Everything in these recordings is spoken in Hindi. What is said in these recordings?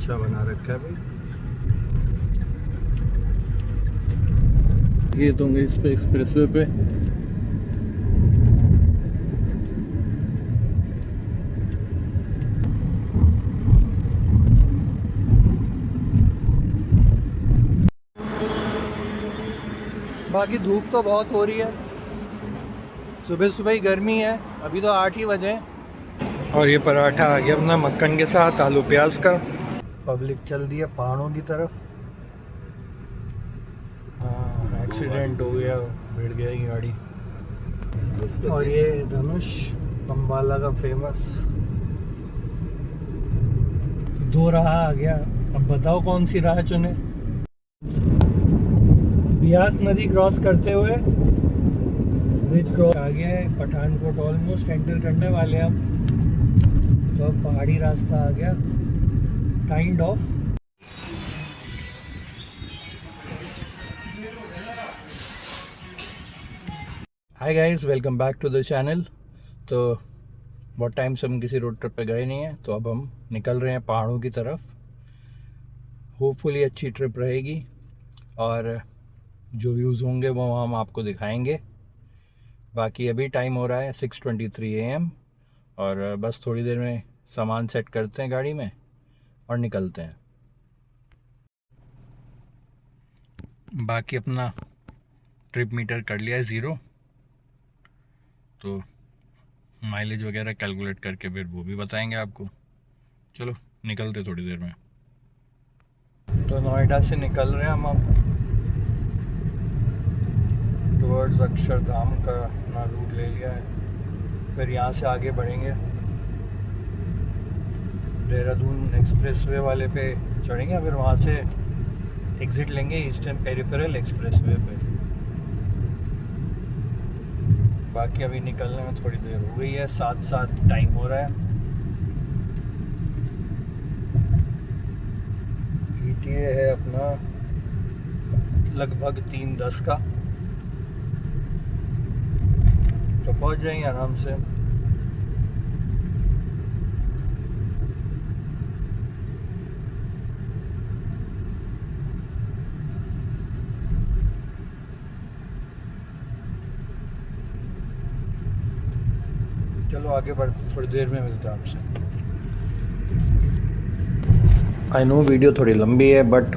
अच्छा बना रखा है भाई। ये तो इस पे एक्सप्रेसवे पे बाकी धूप तो बहुत हो रही है, सुबह सुबह ही गर्मी है। अभी तो 8 ही बजे हैं। और ये पराठा आ गया अपना मक्खन के साथ आलू प्याज का। पब्लिक चल दी है पहाड़ों की तरफ। हाँ, एक्सीडेंट हो गया, भिड़ गया ये गाड़ी। और ये धनुष अम्बाला का फेमस दो राह आ गया। अब बताओ कौन सी राह चुने। ब्यास नदी क्रॉस करते हुए ब्रिज क्रॉस आ गया है। पठानकोट ऑलमोस्ट एंटर करने वाले हम। तो अब पहाड़ी रास्ता आ गया kind of. Hi guys, welcome back to the channel. तो बहुत टाइम से हम किसी रोड ट्रिप पे गए नहीं हैं, तो अब हम निकल रहे हैं पहाड़ों की तरफ। होपफुली अच्छी ट्रिप रहेगी और जो व्यूज़ होंगे वो हम आपको दिखाएंगे। बाकी अभी टाइम हो रहा है 6:23 AM और बस थोड़ी देर में सामान सेट करते हैं गाड़ी में और निकलते हैं। बाकी अपना ट्रिप मीटर कर लिया है 0, तो माइलेज वगैरह कैलकुलेट करके फिर वो भी बताएंगे आपको। चलो निकलते थोड़ी देर में। तो नोएडा से निकल रहे हैं हम अब टुवर्ड्स अक्षरधाम का अपना रूट ले लिया है। फिर यहाँ से आगे बढ़ेंगे, देहरादून एक्सप्रेसवे वाले पे चढ़ेंगे, फिर वहाँ से एग्ज़िट लेंगे ईस्टर्न पेरिफेरल एक्सप्रेसवे पे। बाकी अभी निकलने में थोड़ी देर हो गई है, 7 टाइम हो रहा है। ETA है अपना लगभग 3:10 का, तो पहुंच जाएंगे आराम से। चलो आगे बढ़, थोड़ी देर में मिलता है आपसे। आई नो वीडियो थोड़ी लंबी है, बट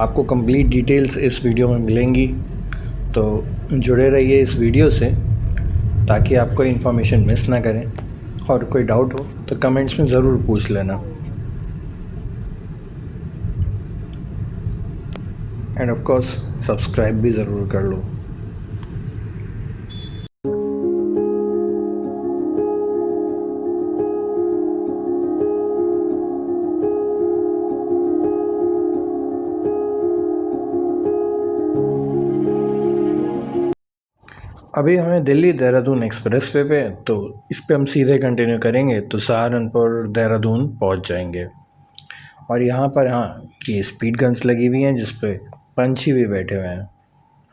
आपको कंप्लीट डिटेल्स इस वीडियो में मिलेंगी, तो जुड़े रहिए इस वीडियो से ताकि आप कोई इन्फॉर्मेशन मिस ना करें। और कोई डाउट हो तो कमेंट्स में ज़रूर पूछ लेना। एंड ऑफ कोर्स सब्सक्राइब भी ज़रूर कर लो। अभी हमें दिल्ली देहरादून एक्सप्रेसवे पे, तो इस पे हम सीधे कंटिन्यू करेंगे तो सहारनपुर देहरादून पहुंच जाएंगे। और यहाँ पर हाँ, ये स्पीड गन्स लगी हुई हैं जिस पे पंछी भी बैठे हुए हैं।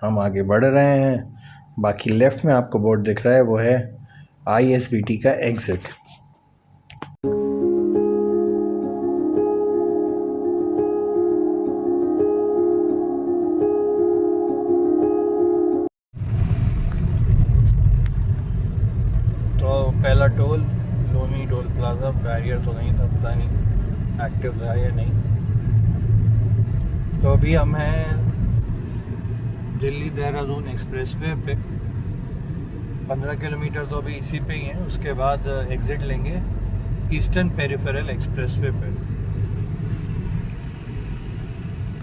हम आगे बढ़ रहे हैं। बाकी लेफ़्ट में आपको बोर्ड दिख रहा है, वो है ISBT का एग्ज़िट। पहला toll Loni toll plaza. Barrier तो नहीं था, पता नहीं एक्टिव था या नहीं। तो अभी हम हैं दिल्ली देहरादून एक्सप्रेसवे पे। 15 किलोमीटर तो अभी इसी पे ही हैं। उसके बाद एग्ज़िट लेंगे ईस्टर्न पेरिफेरल एक्सप्रेसवे पे।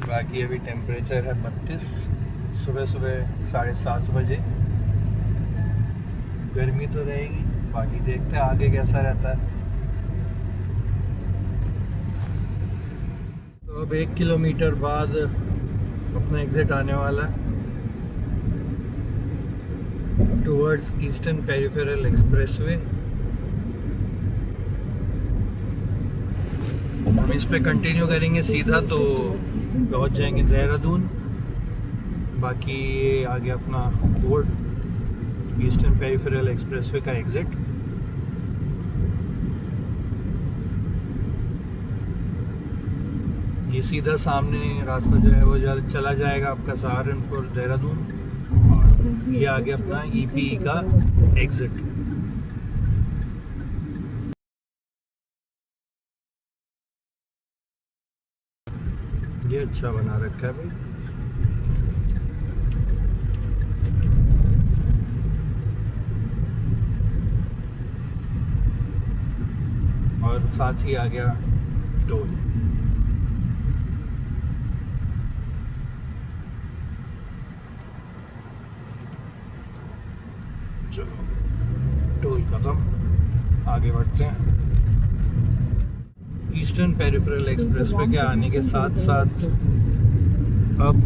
बाकी अभी टेम्परेचर है 32, सुबह 7:30 बजे। गर्मी तो रहेगी, बाकी देखते हैं आगे कैसा रहता है। तो अब 1 किलोमीटर बाद अपना एग्ज़िट आने वाला है टुवर्ड्स ईस्टर्न पेरिफेरल एक्सप्रेसवे। हम इस पे कंटिन्यू करेंगे सीधा तो पहुंच जाएंगे देहरादून। बाकी ये आगे अपना बोर्ड ईस्टर्न पेरिफेरल एक्सप्रेसवे का एग्ज़िट। ये सीधा सामने रास्ता जो है वो चला जाएगा आपका सहारनपुर देहरादून, और ये आगे अपना ईपी का एग्जिट। ये अच्छा बना रखा है भाई। और साथ ही आ गया टोल। चलो टोल खत्म, आगे बढ़ते हैं। ईस्टर्न पेरिफेरल एक्सप्रेसवे के आने के साथ साथ अब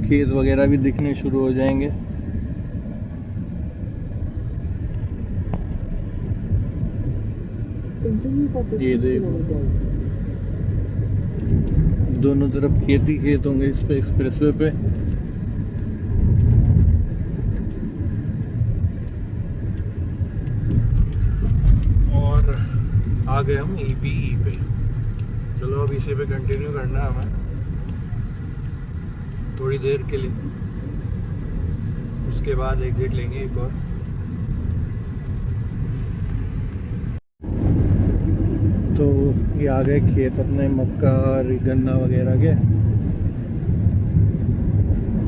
खेत वगैरह भी दिखने शुरू हो जाएंगे। ये देखो दोनों तरफ खेत ही खेत होंगे इस पे एक्सप्रेसवे पे। और आ गए हम ईपीई पे। चलो अब इसी पे कंटिन्यू करना है हमें थोड़ी देर के लिए, उसके बाद एग्जिट लेंगे एक और। तो ये आ गए खेत अपने मक्का और गन्ना वगैरह के।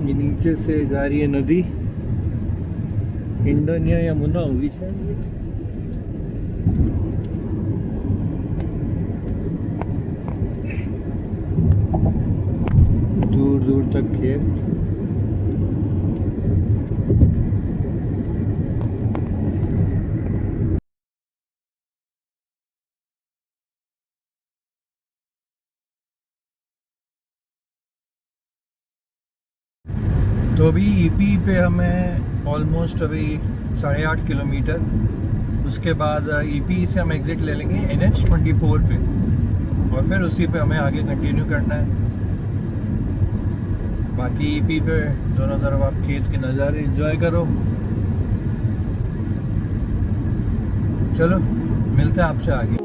ये नीचे से जा रही है नदी, इंडन या यमुना होगी शायद। दूर दूर तक खेत। तो अभी ईपी पे हमें ऑलमोस्ट अभी 8.5 किलोमीटर, उसके बाद ईपी से हम एग्ज़िट ले लेंगे NH24 पे, और फिर उसी पे हमें आगे कंटिन्यू करना है। बाकी ईपी पे दोनों तरफ आप खेत के नज़ारे एंजॉय करो। चलो मिलते हैं आपसे आगे।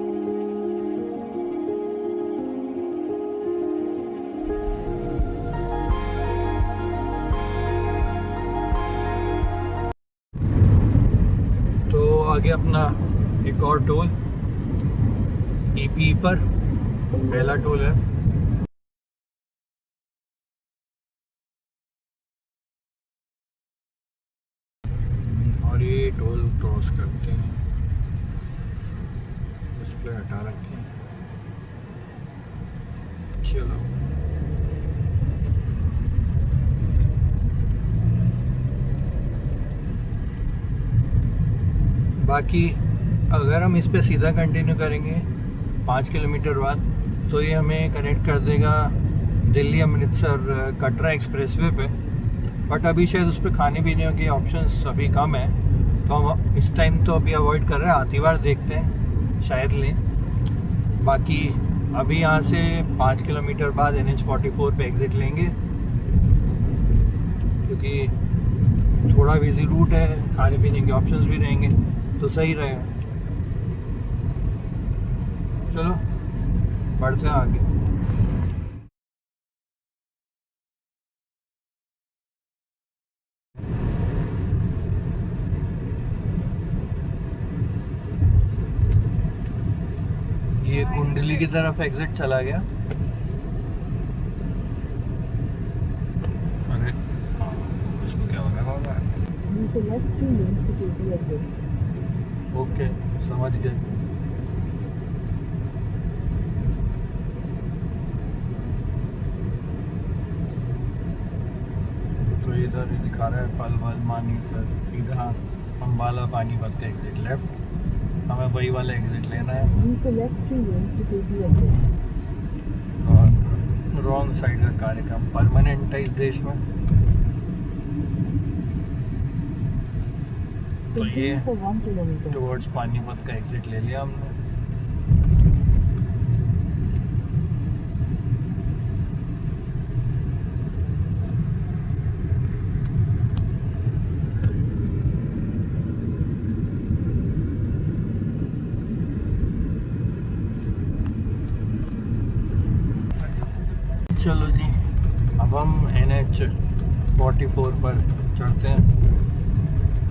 आगे अपना एक और टोल ईपी पर, पहला टोल है। और ये टोल क्रॉस करते हैं, इस पे हटा रखे हैं। चलो बाकी अगर हम इस पे सीधा कंटिन्यू करेंगे 5 किलोमीटर बाद, तो ये हमें कनेक्ट कर देगा दिल्ली अमृतसर कटरा एक्सप्रेसवे पे। बट अभी शायद उस पर खाने पीने के ऑप्शंस अभी कम है, तो हम इस टाइम तो अभी अवॉइड कर रहे हैं। आती बार देखते हैं, शायद लें। बाकी अभी यहाँ से 5 किलोमीटर बाद NH44 पे एग्ज़िट लेंगे, क्योंकि थोड़ा बिजी रूट है, खाने पीने के ऑप्शंस भी रहेंगे तो सही रहेगा। चलो बढ़ते हैं आगे। ये कुंडली की तरफ एग्जिट चला गया। अरे इसको क्या होगा? ओके समझ गए। तो इधर दिखा रहा है पलवल मानेसर, सीधा अम्बाला पानीपत का एग्जिट लेफ्ट, हमें वही वाला एग्जिट लेना है। और रॉन्ग साइड का कार्यक्रम परमानेंट है इस देश में। तो ये टुवर्ड्स पानीपत का एग्जिट ले लिया हमने। चलो जी, अब हम NH44 पर चढ़ते हैं।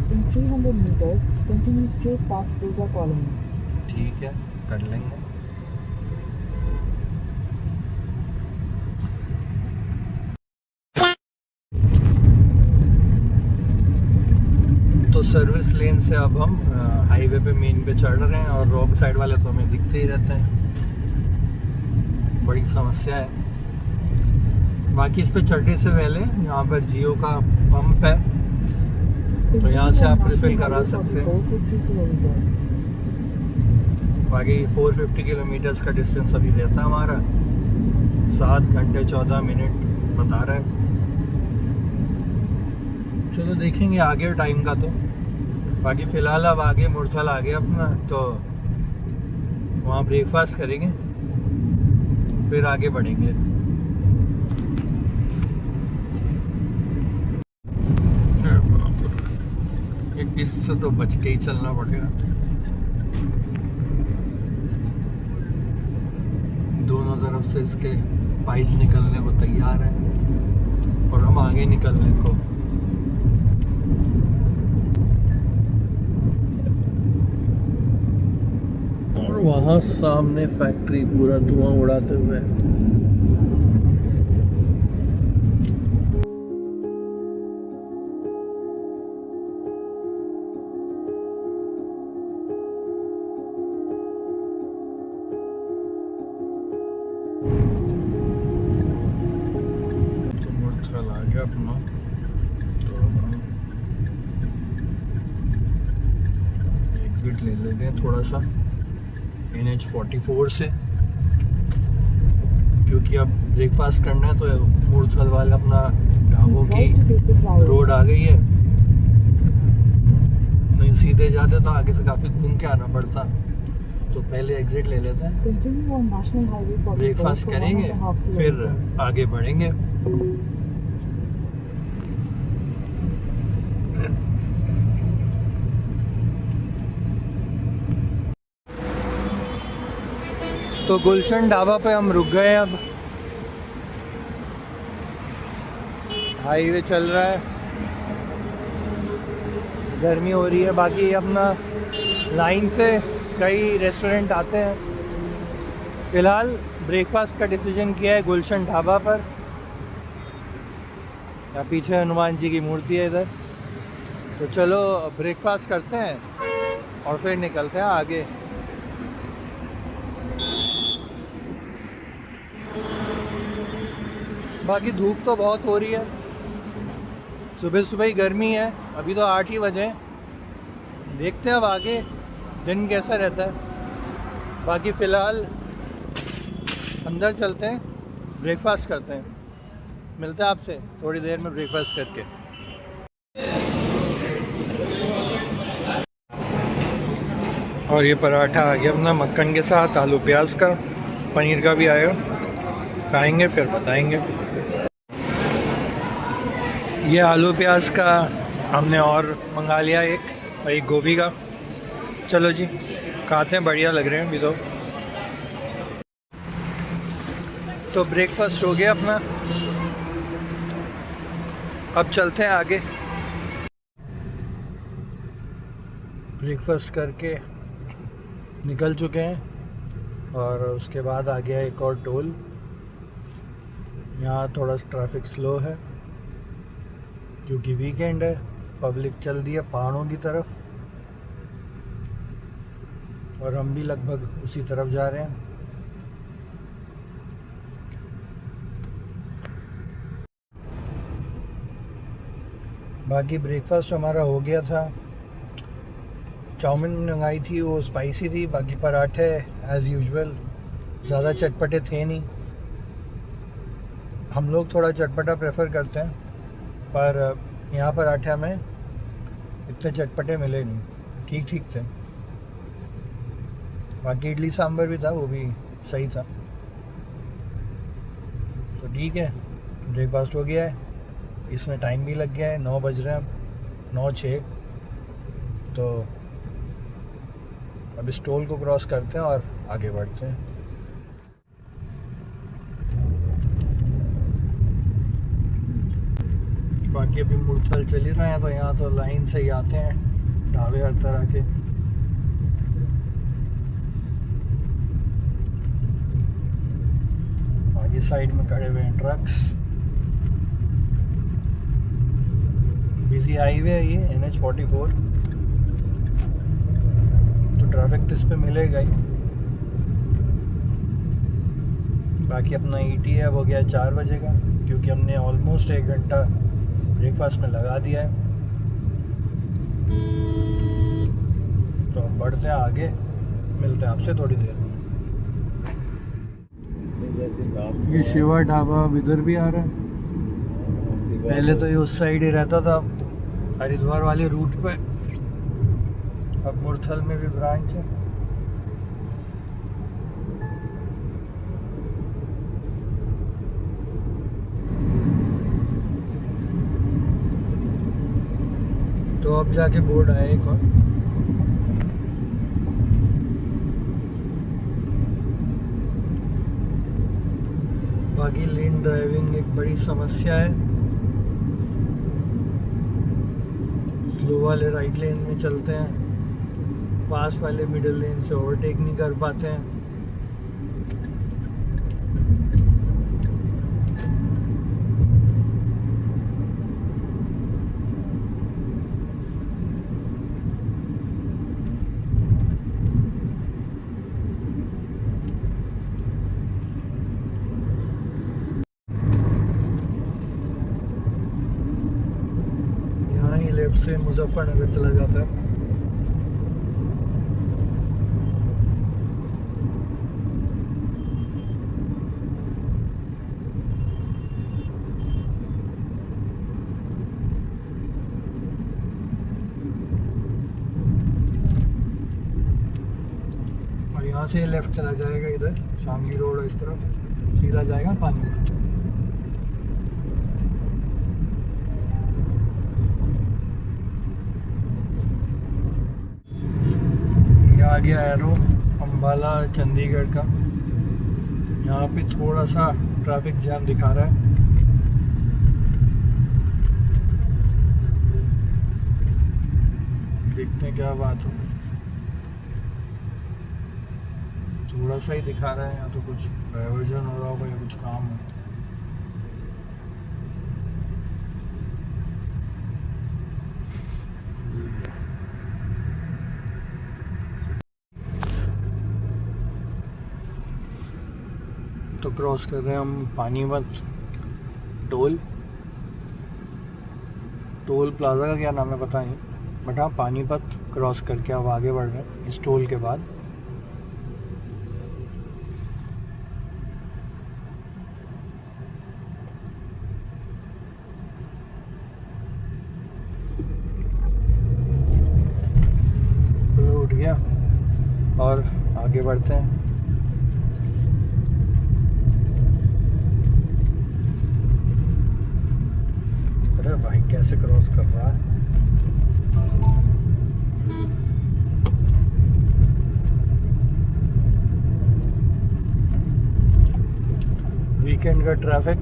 In 300 meters, continue straight past Pooja Colony. ठीक है, कर लेंगे। तो सर्विस लेन से अब हम हाईवे पे मेन पे चढ़ रहे हैं, और रॉन्ग साइड वाले तो हमें दिखते ही रहते हैं, बड़ी समस्या है। बाकी इस पे चढ़ने से पहले यहाँ पर जियो का पंप है, तो यहाँ से आप रिफिल करा सकते हैं। बाकी 450 किलोमीटर्स का डिस्टेंस अभी रहता है हमारा, 7 घंटे 14 मिनट बता रहा है। चलो देखेंगे आगे टाइम का। तो बाकी फ़िलहाल अब आगे मुरथल आ गया अपना, तो वहाँ ब्रेकफास्ट करेंगे, फिर आगे बढ़ेंगे। इससे तो बच के ही चलना पड़ेगा। दोनों तरफ से इसके पाइप निकलने को तैयार है, और हम आगे निकलने को। और वहाँ सामने फैक्ट्री पूरा धुआं उड़ाते हुए। मुरथल आ गया अपना, तो अब हम एग्जिट ले लेते हैं थोड़ा सा NH44 से, क्योंकि अब ब्रेकफास्ट करना है। तो मुरथल वाले अपना ढाबों की रोड आ गई है, नहीं सीधे जाते तो आगे से काफ़ी घूम के आना पड़ता, तो पहले एग्जिट ले लेते हैं, ब्रेकफास्ट करेंगे, फिर आगे बढ़ेंगे। तो गुलशन ढाबा पे हम रुक गए। अब हाईवे चल रहा है, गर्मी हो रही है। बाकी अपना लाइन से कई रेस्टोरेंट आते हैं। फ़िलहाल ब्रेकफास्ट का डिसीजन किया है गुलशन ढाबा पर। या पीछे हनुमान जी की मूर्ति है इधर। तो चलो ब्रेकफास्ट करते हैं और फिर निकलते हैं आगे। बाकी धूप तो बहुत हो रही है, सुबह सुबह ही गर्मी है। अभी तो 8 ही बजे हैं, देखते हैं अब आगे दिन कैसा रहता है। बाकी फ़िलहाल अंदर चलते हैं, ब्रेकफास्ट करते हैं। मिलते हैं आपसे थोड़ी देर में ब्रेकफास्ट करके। और ये पराठा आ गया अपना मक्खन के साथ, आलू प्याज का, पनीर का भी आएगा, खाएंगे फिर बताएंगे। ये आलू प्याज का हमने और मंगा लिया एक, और एक गोभी का। चलो जी खाते हैं, बढ़िया लग रहे हैं अभी तो ब्रेकफास्ट हो गया अपना, अब चलते हैं आगे। ब्रेकफास्ट करके निकल चुके हैं, और उसके बाद आ गया एक और टोल। यहाँ थोड़ा ट्रैफिक स्लो है क्योंकि वीकेंड है, पब्लिक चल दी है पहाड़ों की तरफ, और हम भी लगभग उसी तरफ जा रहे हैं। बाकी ब्रेकफास्ट हमारा हो गया था। चाउमीन मंगाई थी, वो स्पाइसी थी। बाकी पराठे एज़ यूजुअल ज़्यादा चटपटे थे नहीं। हम लोग थोड़ा चटपटा प्रेफर करते हैं, पर यहाँ पराठे में इतने चटपटे मिले नहीं, ठीक ठीक थे। बाकी इडली सांभर भी था, वो भी सही था। तो ठीक है, ब्रेकफास्ट हो गया है। इसमें टाइम भी लग गया है, 9 बज रहे हैं, अब 9:06। तो अब इस टोल को क्रॉस करते हैं और आगे बढ़ते हैं। बाकी अभी मुरथल चल ही रहे हैं, तो यहाँ तो लाइन से ही आते हैं ढाबे हर तरह के। आगे साइड में खड़े हुए हैं ट्रक्स। बिजी हाईवे है ये NH44, तो ट्रैफिक तो इस पे मिलेगा ही। बाकी अपना ETA अब हो गया 4 बजे का, क्योंकि हमने ऑलमोस्ट 1 घंटा ब्रेकफास्ट में लगा दिया है। तो अब बढ़ते हैं आगे, मिलते हैं आपसे थोड़ी देर में। ये शिवा ढाबा अब इधर भी आ रहा है। पहले तो ये उस साइड ही रहता था हरिद्वार वाले रूट पे, अब मुरथल में भी ब्रांच है। तो अब जाके बोर्ड आया एक और। बाकी लेन ड्राइविंग एक बड़ी समस्या है। स्लो वाले राइट लेन में चलते हैं, फास्ट वाले मिडिल लेन से ओवरटेक नहीं कर पाते हैं। लेफ्ट से मुजफ्फरनगर चला जाता है। और यहाँ से लेफ्ट चला जाएगा इधर शामली रोड, इस तरफ सीधा जाएगा पानी। आ गया एरो अम्बाला चंडीगढ़ का। यहाँ पे थोड़ा सा ट्रैफिक जैम दिखा रहा है। देखते हैं क्या बात हो। थोड़ा सा ही दिखा रहा है, यहाँ तो कुछ डाइवर्जन हो रहा होगा या कुछ काम हो। तो क्रॉस कर रहे हैं हम पानीपत टोल प्लाजा का क्या नाम है पता नहीं, बट हाँ पानीपत क्रॉस करके अब आगे बढ़ रहे हैं इस टोल के बाद। उठ गया और आगे बढ़ते हैं। अरे भाई कैसे क्रॉस कर रहा है। वीकेंड का ट्रैफिक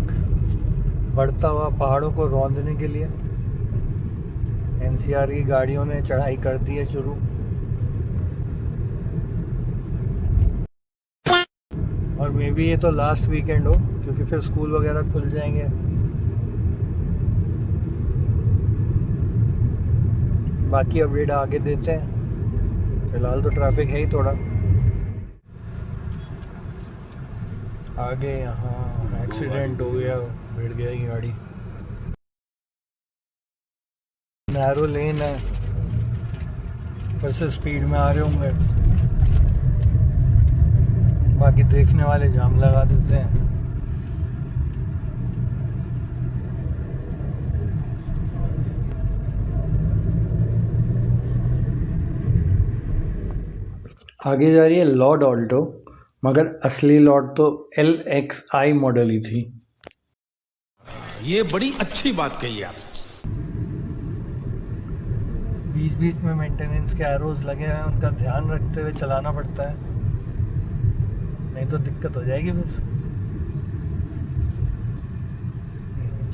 बढ़ता हुआ पहाड़ों को रौंदने के लिए NCR की गाड़ियों ने चढ़ाई कर दी है शुरू। और मे बी ये तो लास्ट वीकेंड हो, क्योंकि फिर स्कूल वगैरह खुल जाएंगे। बाकी अपडेट आगे देते हैं, फिलहाल तो ट्रैफिक है ही थोड़ा। आगे यहाँ एक्सीडेंट हो गया, बैठ गया ये गाड़ी। नैरो लेन है, बस स्पीड में आ रहे होंगे, बाकी देखने वाले जाम लगा देते हैं। आगे जा रही है लॉर्ड ऑल्टो, मगर असली लॉर्ड तो LXI मॉडल ही थी। ये बड़ी अच्छी बात कही आप। बीच बीच में मेंटेनेंस के एरोज लगे हैं, उनका ध्यान रखते हुए चलाना पड़ता है, नहीं तो दिक्कत हो जाएगी फिर।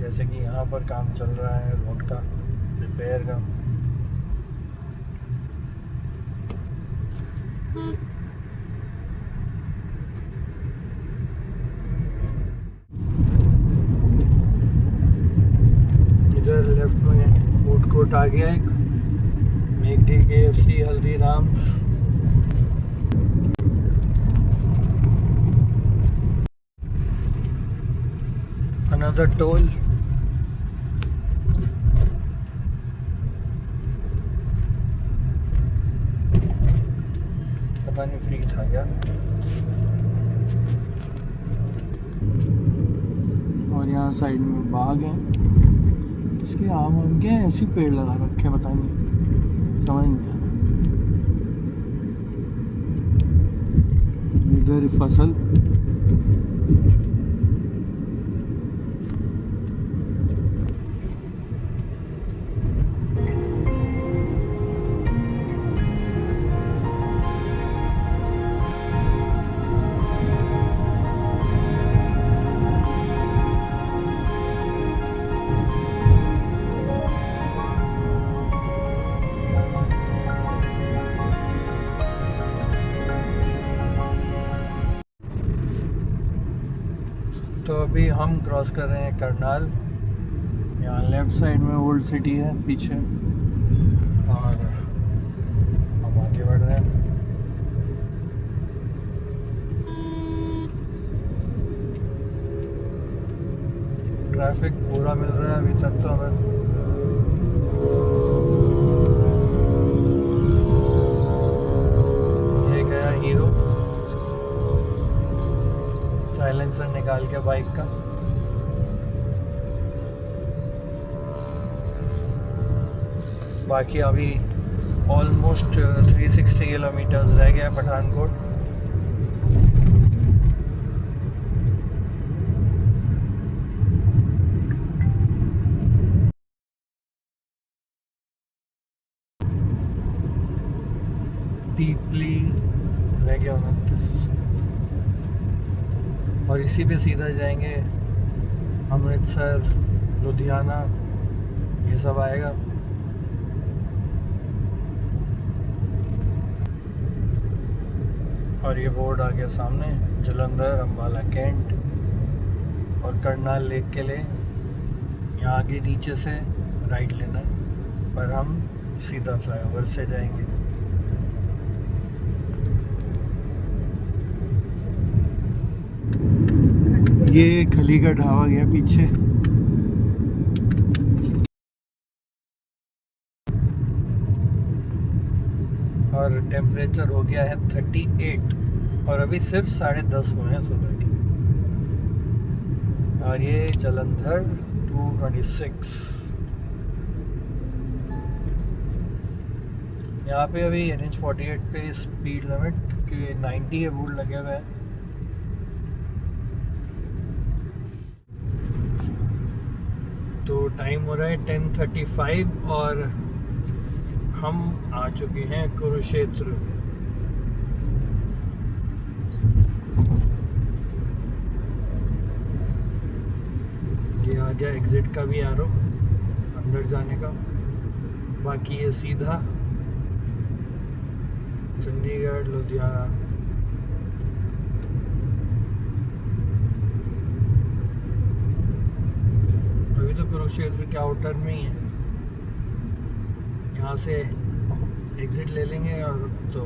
जैसे कि यहाँ पर काम चल रहा है रोड का रिपेयर का। इधर लेफ्ट में फूड कोर्ट आ गया एक, McD, KFC, Haldiram's. Another toll. पता नहीं फ्री था क्या। और यहाँ साइड में बाग है, किसके आम के हैं, ऐसे पेड़ लगा रखे हैं, पता नहीं, समझ नहीं आ रहा। इधर फसल तो अभी हम क्रॉस कर रहे हैं करनाल। यहाँ लेफ्ट साइड में ओल्ड सिटी है पीछे, और हम आगे बढ़ रहे हैं। ट्रैफिक पूरा मिल रहा है अभी तक तो हमें। ये गया हीरो, साइलेंसर निकाल के बाइक का। बाकी अभी ऑलमोस्ट 360 किलोमीटर्स रह गया पठानकोट। डीपली रह गया 29, और इसी पे सीधा जाएंगे अमृतसर, लुधियाना, ये सब आएगा। और ये बोर्ड आ गया सामने, जलंधर, अम्बाला, कैंट और करनाल लेक के लिए यहाँ आगे नीचे से राइट लेना है, पर हम सीधा फ्लाईओवर से जाएंगे। ये खली का ढाबा गया पीछे। और टेम्परेचर हो गया है 38, और अभी सिर्फ 10:30 हुए हैं सुबह की। और ये जलंधर 226। यहाँ पे अभी NH48 पे स्पीड लिमिट के 90 के बोर्ड लगे हुए हैं। तो टाइम हो रहा है 10:35 और हम आ चुके हैं कुरुक्षेत्र। ये आ गया एग्जिट का भी एरो अंदर जाने का। बाकी ये सीधा चंडीगढ़, लुधियाना। अभी तो कुरुक्षेत्र के आउटर में ही है, यहाँ से एग्जिट ले लेंगे और तो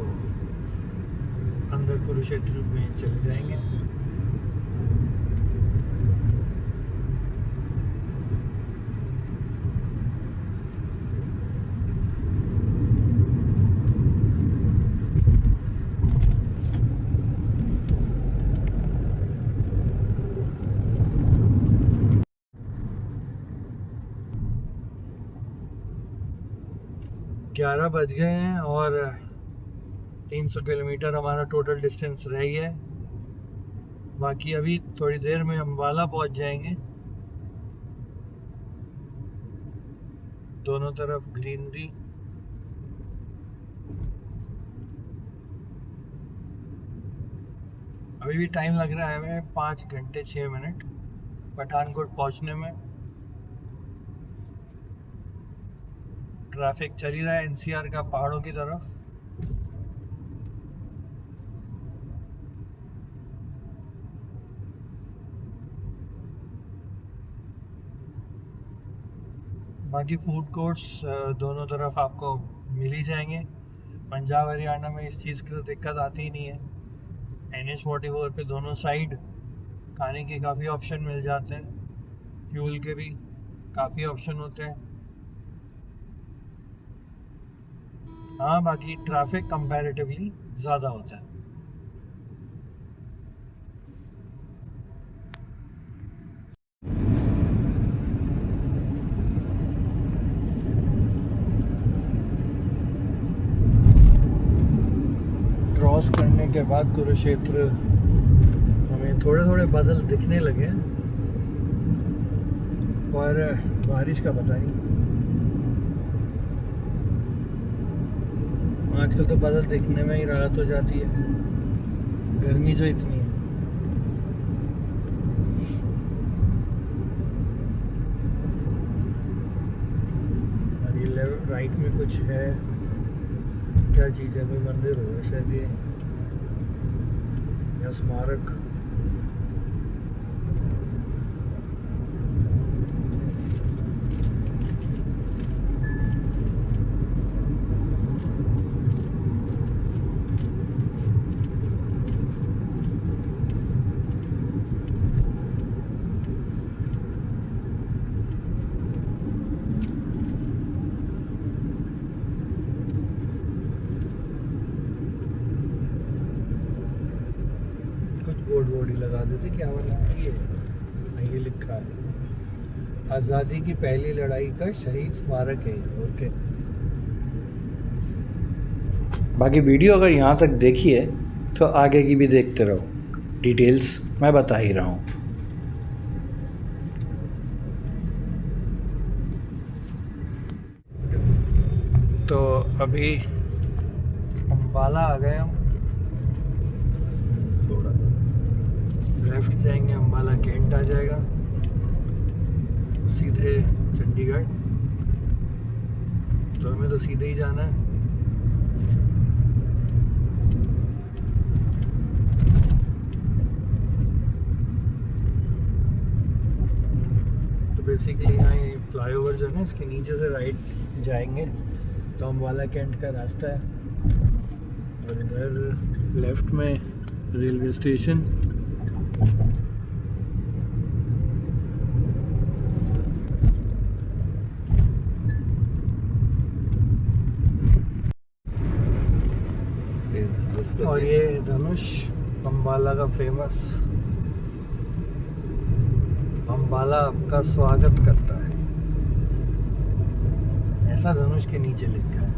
अंदर कुरुक्षेत्र में चले जाएंगे। ग्यारह बज गए हैं और 300 किलोमीटर हमारा टोटल डिस्टेंस रह गया है। बाकी अभी थोड़ी देर में अम्बाला पहुंच जाएंगे। दोनों तरफ ग्रीनरी। अभी भी टाइम लग रहा है हमें 5 घंटे 6 मिनट पठानकोट पहुंचने में। ट्रैफिक चल ही रहा है एनसीआर का पहाड़ों की तरफ। बाकी फूड कोर्ट्स दोनों तरफ आपको मिल ही जाएंगे। पंजाब हरियाणा में इस चीज़ की तो दिक्कत आती ही नहीं है। NH44 पे दोनों साइड खाने के काफ़ी ऑप्शन मिल जाते हैं, फ्यूल के भी काफ़ी ऑप्शन होते हैं। हाँ, बाकी ट्रैफिक कंपैरेटिवली ज़्यादा होता है। क्रॉस करने के बाद कुरुक्षेत्र हमें थोड़े थोड़े बादल दिखने लगे हैं, और बारिश का पता नहीं। आजकल तो बादल दिखने में ही राहत हो जाती है, गर्मी जो इतनी है। और ये राइट में कुछ है, क्या चीज़ है, कोई मंदिर हो शायद ये, या स्मारक। बोर्ड ही लगा देते, क्या बना ये लिखा है आज़ादी की पहली लड़ाई का शहीद स्मारक है। ओके, बाकी वीडियो अगर यहाँ तक देखी है तो आगे की भी देखते रहो, डिटेल्स मैं बता ही रहा हूँ। तो अभी अम्बाला आ गए हम, लेफ्ट जाएंगे, अम्बाला कैंट आ जाएगा, सीधे चंडीगढ़। तो हमें तो सीधे ही जाना है। तो बेसिकली यहाँ ये फ्लाईओवर जो है ना, इसके नीचे से राइट जाएंगे तो अम्बाला कैंट का रास्ता है, और इधर लेफ्ट में रेलवे स्टेशन। और ये धनुष अम्बाला का फेमस, अम्बाला आपका स्वागत करता है, ऐसा धनुष के नीचे लिखा है।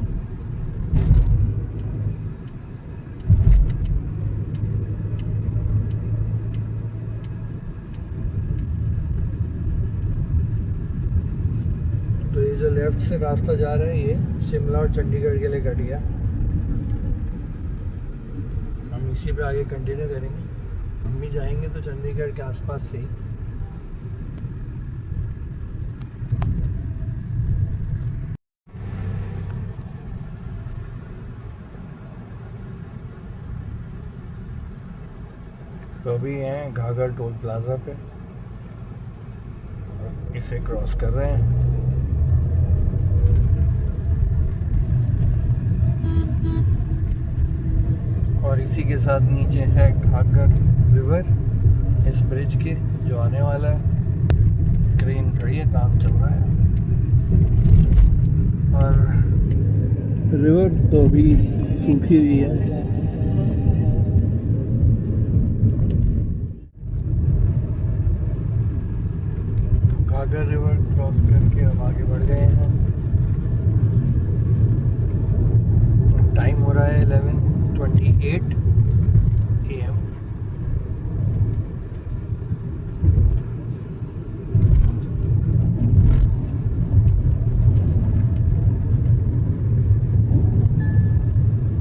तो ये जो लेफ्ट से रास्ता जा रहा है, ये शिमला और चंडीगढ़ के लिए कट गया। हम इसी पे आगे कंटिन्यू करेंगे। हम भी जाएंगे तो चंडीगढ़ के आसपास से ही। तो अभी हैं घाघर टोल प्लाजा पे, इसे क्रॉस कर रहे हैं। और इसी के साथ नीचे है घाघर रिवर, इस ब्रिज के जो आने वाला है। क्रेन खड़ी है, काम चल रहा है। और रिवर तो अभी सूखी हुई है। तो घाघर रिवर क्रॉस करके हम आगे बढ़ गए हैं। टाइम हो रहा है 11:28 AM।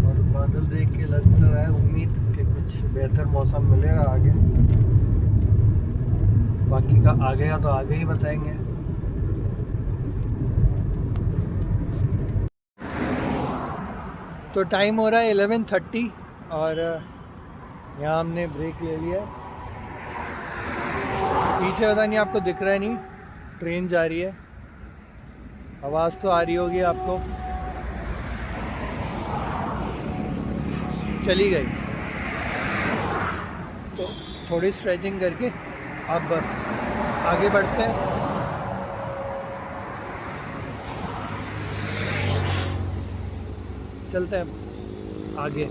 और बादल देख के लग तो रहा है उम्मीद कि कुछ बेहतर मौसम मिलेगा आगे। बाकी का आगे का तो आगे ही बताएंगे। तो टाइम हो रहा है 11:30 और यहाँ हमने ब्रेक ले लिया है। पीछे पता नहीं आपको दिख रहा है नहीं, ट्रेन जा रही है, आवाज़ तो आ रही होगी आपको। चली गई। तो थोड़ी स्ट्रेचिंग करके अब आगे बढ़ते हैं। चलते हैं आगे।